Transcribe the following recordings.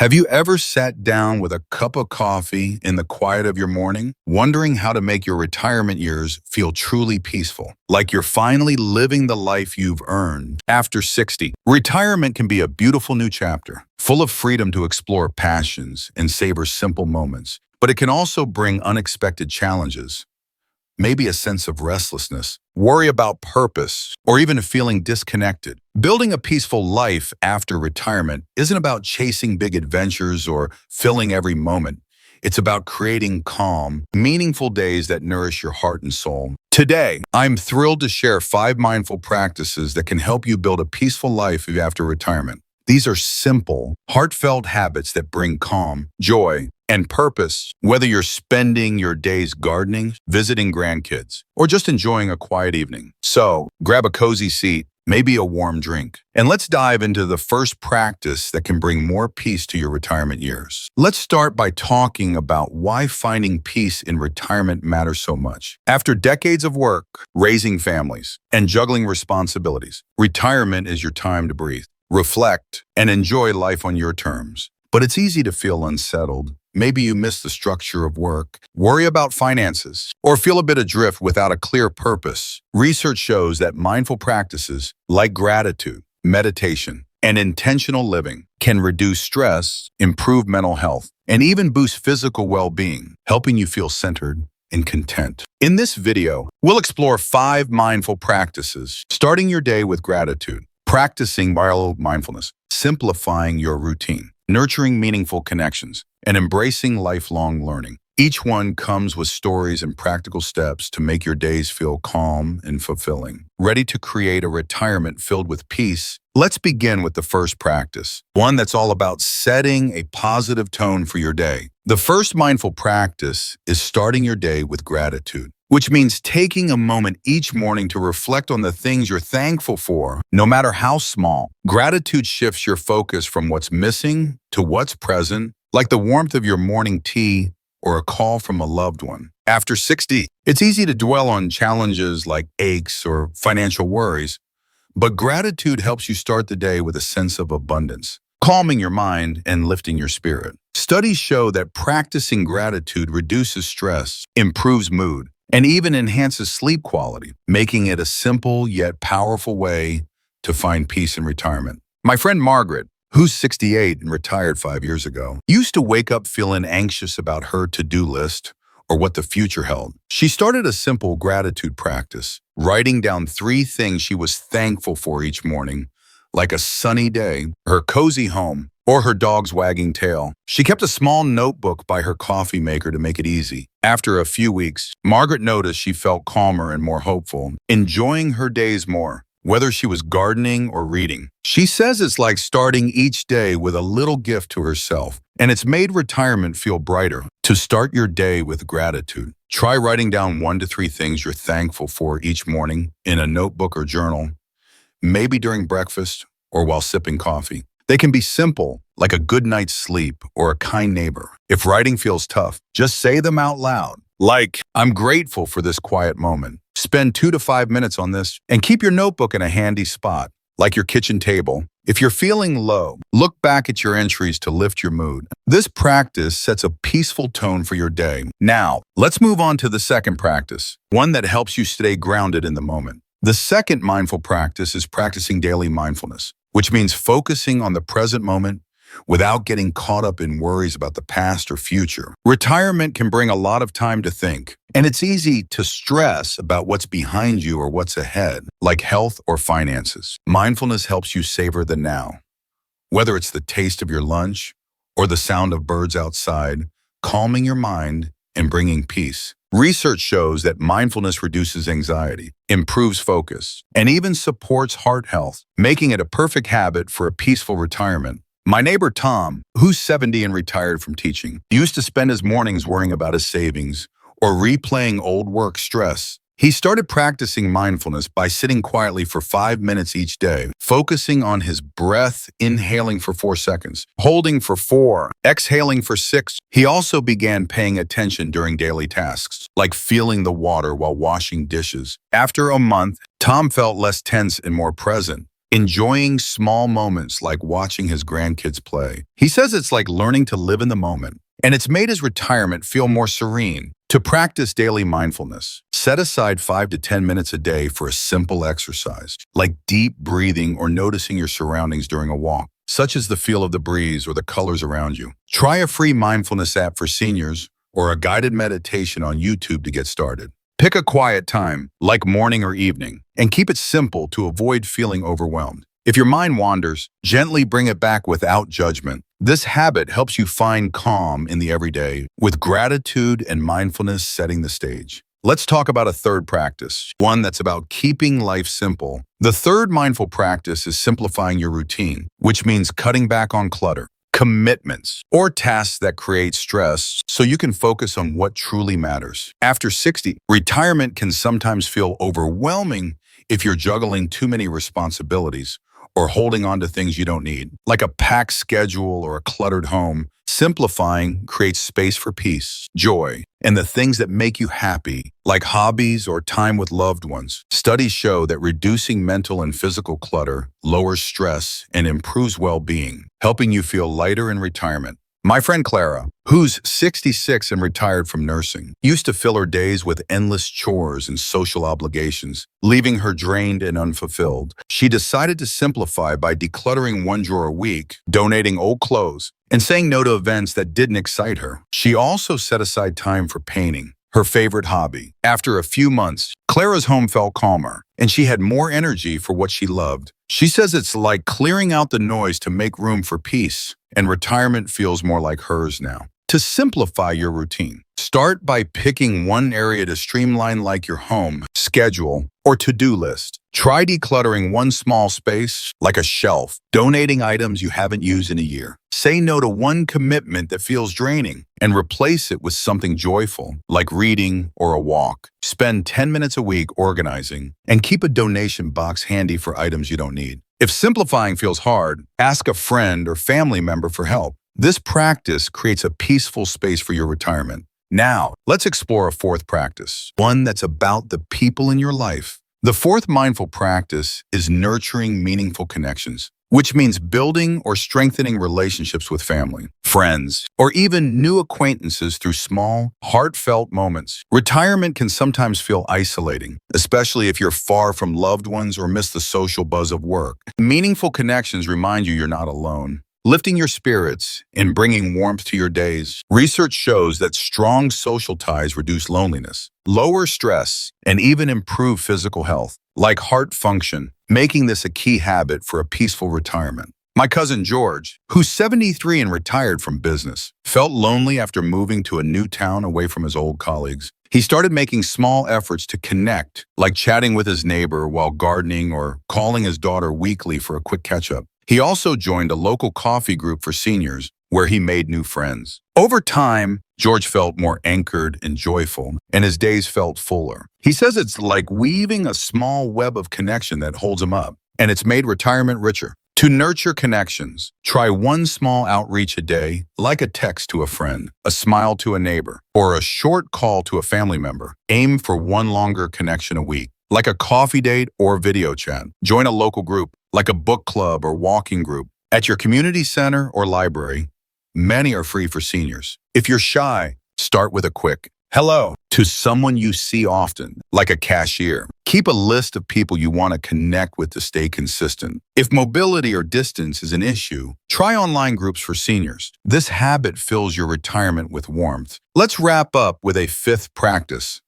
Have you ever sat down with a cup of coffee in the quiet of your morning, wondering how to make your retirement years feel truly peaceful, like you're finally living the life you've earned after 60? Retirement can be a beautiful new chapter, full of freedom to explore passions and savor simple moments, but it can also bring unexpected challenges. Maybe a sense of restlessness, worry about purpose, or even feeling disconnected. Building a peaceful life after retirement isn't about chasing big adventures or filling every moment. It's about creating calm, meaningful days that nourish your heart and soul. Today, I'm thrilled to share 5 mindful practices that can help you build a peaceful life after retirement. These are simple, heartfelt habits that bring calm, joy, and purpose, whether you're spending your days gardening, visiting grandkids, or just enjoying a quiet evening. So, grab a cozy seat, maybe a warm drink, and let's dive into the first practice that can bring more peace to your retirement years. Let's start by talking about why finding peace in retirement matters so much. After decades of work, raising families, and juggling responsibilities, retirement is your time to breathe, reflect, and enjoy life on your terms. But it's easy to feel unsettled. Maybe you miss the structure of work, worry about finances, or feel a bit adrift without a clear purpose. Research shows that mindful practices like gratitude, meditation, and intentional living can reduce stress, improve mental health, and even boost physical well-being, helping you feel centered and content. In this video, we'll explore 5 mindful practices, starting your day with gratitude, practicing mindfulness, simplifying your routine, nurturing meaningful connections, and embracing lifelong learning. Each one comes with stories and practical steps to make your days feel calm and fulfilling. Ready to create a retirement filled with peace? Let's begin with the first practice, one that's all about setting a positive tone for your day. The first mindful practice is starting your day with gratitude, which means taking a moment each morning to reflect on the things you're thankful for, no matter how small. Gratitude shifts your focus from what's missing to what's present, like the warmth of your morning tea or a call from a loved one. After 60, it's easy to dwell on challenges like aches or financial worries, but gratitude helps you start the day with a sense of abundance, calming your mind and lifting your spirit. Studies show that practicing gratitude reduces stress, improves mood, and even enhances sleep quality, making it a simple yet powerful way to find peace in retirement. My friend Margaret, who's 68 and retired 5 years ago, used to wake up feeling anxious about her to-do list or what the future held. She started a simple gratitude practice, writing down 3 things she was thankful for each morning, like a sunny day, her cozy home, or her dog's wagging tail. She kept a small notebook by her coffee maker to make it easy. After a few weeks, Margaret noticed she felt calmer and more hopeful, enjoying her days more, whether she was gardening or reading. She says it's like starting each day with a little gift to herself, and it's made retirement feel brighter. To start your day with gratitude, try writing down 1 to 3 things you're thankful for each morning in a notebook or journal, maybe during breakfast or while sipping coffee. They can be simple, like a good night's sleep or a kind neighbor. If writing feels tough, just say them out loud, like, "I'm grateful for this quiet moment." Spend 2 to 5 minutes on this and keep your notebook in a handy spot, like your kitchen table. If you're feeling low, look back at your entries to lift your mood. This practice sets a peaceful tone for your day. Now, let's move on to the second practice, one that helps you stay grounded in the moment. The second mindful practice is practicing daily mindfulness, which means focusing on the present moment without getting caught up in worries about the past or future. Retirement can bring a lot of time to think, and it's easy to stress about what's behind you or what's ahead, like health or finances. Mindfulness helps you savor the now. Whether it's the taste of your lunch or the sound of birds outside, calming your mind and bringing peace. Research shows that mindfulness reduces anxiety, improves focus, and even supports heart health, making it a perfect habit for a peaceful retirement. My neighbor Tom, who's 70 and retired from teaching, used to spend his mornings worrying about his savings or replaying old work stress. He started practicing mindfulness by sitting quietly for 5 minutes each day, focusing on his breath, inhaling for 4 seconds, holding for 4, exhaling for 6. He also began paying attention during daily tasks, like feeling the water while washing dishes. After a month, Tom felt less tense and more present, enjoying small moments like watching his grandkids play. He says it's like learning to live in the moment, and it's made his retirement feel more serene. To practice daily mindfulness, set aside 5 to 10 minutes a day for a simple exercise, like deep breathing or noticing your surroundings during a walk, such as the feel of the breeze or the colors around you. Try a free mindfulness app for seniors or a guided meditation on YouTube to get started. Pick a quiet time, like morning or evening, and keep it simple to avoid feeling overwhelmed. If your mind wanders, gently bring it back without judgment. This habit helps you find calm in the everyday, with gratitude and mindfulness setting the stage. Let's talk about a third practice, one that's about keeping life simple. The third mindful practice is simplifying your routine, which means cutting back on clutter, commitments, or tasks that create stress so you can focus on what truly matters. After 60, retirement can sometimes feel overwhelming if you're juggling too many responsibilities or holding on to things you don't need, like a packed schedule or a cluttered home. Simplifying creates space for peace, joy, and the things that make you happy, like hobbies or time with loved ones. Studies show that reducing mental and physical clutter lowers stress and improves well-being, helping you feel lighter in retirement. My friend Clara, who's 66 and retired from nursing, used to fill her days with endless chores and social obligations, leaving her drained and unfulfilled. She decided to simplify by decluttering one drawer a week, donating old clothes, and saying no to events that didn't excite her. She also set aside time for painting, her favorite hobby. After a few months, Clara's home felt calmer, and she had more energy for what she loved. She says it's like clearing out the noise to make room for peace, and retirement feels more like hers now. To simplify your routine, start by picking one area to streamline, like your home, schedule, or to-do list. Try decluttering one small space, like a shelf, donating items you haven't used in a year. Say no to one commitment that feels draining and replace it with something joyful, like reading or a walk. Spend 10 minutes a week organizing and keep a donation box handy for items you don't need. If simplifying feels hard, ask a friend or family member for help. This practice creates a peaceful space for your retirement. Now, let's explore a fourth practice, one that's about the people in your life. The fourth mindful practice is nurturing meaningful connections, which means building or strengthening relationships with family, friends, or even new acquaintances through small, heartfelt moments. Retirement can sometimes feel isolating, especially if you're far from loved ones or miss the social buzz of work. Meaningful connections remind you you're not alone, lifting your spirits and bringing warmth to your days. Research shows that strong social ties reduce loneliness, lower stress, and even improve physical health, like heart function, making this a key habit for a peaceful retirement. My cousin George, who's 73 and retired from business, felt lonely after moving to a new town away from his old colleagues. He started making small efforts to connect, like chatting with his neighbor while gardening or calling his daughter weekly for a quick catch-up. He also joined a local coffee group for seniors, where he made new friends. Over time, George felt more anchored and joyful, and his days felt fuller. He says it's like weaving a small web of connection that holds him up, and it's made retirement richer. To nurture connections, try one small outreach a day, like a text to a friend, a smile to a neighbor, or a short call to a family member. Aim for one longer connection a week, like a coffee date or video chat. Join a local group, like a book club or walking group, at your community center or library. Many are free for seniors. If you're shy, start with a quick hello to someone you see often, like a cashier. Keep a list of people you want to connect with to stay consistent. If mobility or distance is an issue, try online groups for seniors. This habit fills your retirement with warmth. Let's wrap up with a fifth practice,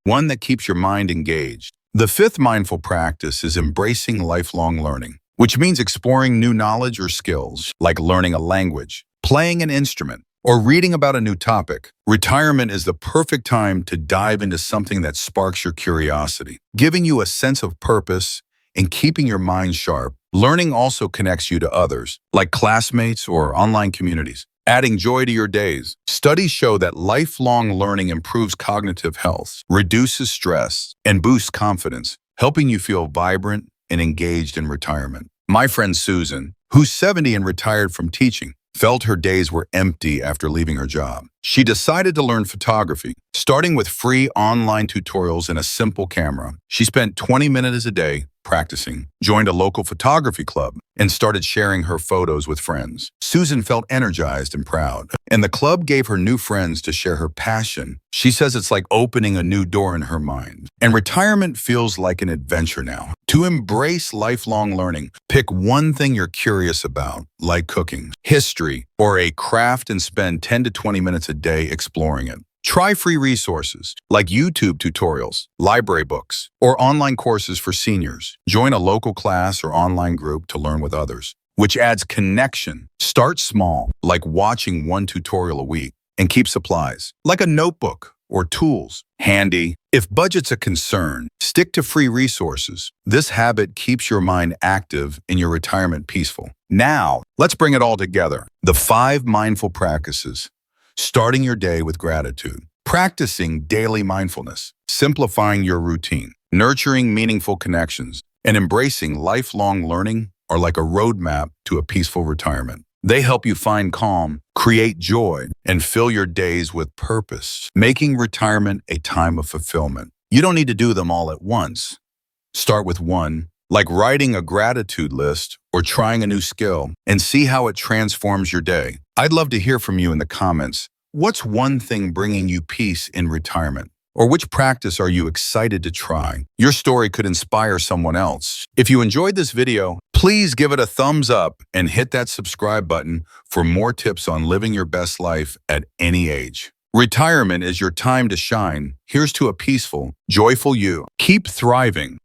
one that keeps your mind engaged. The fifth mindful practice is embracing lifelong learning, which means exploring new knowledge or skills, like learning a language, playing an instrument, or reading about a new topic. Retirement is the perfect time to dive into something that sparks your curiosity, giving you a sense of purpose and keeping your mind sharp. Learning also connects you to others, like classmates or online communities, adding joy to your days. Studies show that lifelong learning improves cognitive health, reduces stress, and boosts confidence, helping you feel vibrant and engaged in retirement. My friend Susan, who's 70 and retired from teaching, felt her days were empty after leaving her job. She decided to learn photography, starting with free online tutorials and a simple camera. She spent 20 minutes a day practicing, joined a local photography club, and started sharing her photos with friends. Susan felt energized and proud, and the club gave her new friends to share her passion. She says it's like opening a new door in her mind. And retirement feels like an adventure now. To embrace lifelong learning, pick one thing you're curious about, like cooking, history, or a craft, and spend 10 to 20 minutes a day exploring it. Try free resources like YouTube tutorials, library books, or online courses for seniors. Join a local class or online group to learn with others, which adds connection. Start small, like watching one tutorial a week, and keep supplies, like a notebook or tools, handy. If budget's a concern, stick to free resources. This habit keeps your mind active and your retirement peaceful. Now, let's bring it all together. The 5 mindful practices. Starting your day with gratitude, practicing daily mindfulness, simplifying your routine, nurturing meaningful connections, and embracing lifelong learning are like a roadmap to a peaceful retirement. They help you find calm, create joy, and fill your days with purpose, making retirement a time of fulfillment. You don't need to do them all at once. Start with one, like writing a gratitude list or trying a new skill, and see how it transforms your day. I'd love to hear from you in the comments. What's one thing bringing you peace in retirement? Or which practice are you excited to try? Your story could inspire someone else. If you enjoyed this video, please give it a thumbs up and hit that subscribe button for more tips on living your best life at any age. Retirement is your time to shine. Here's to a peaceful, joyful you. Keep thriving.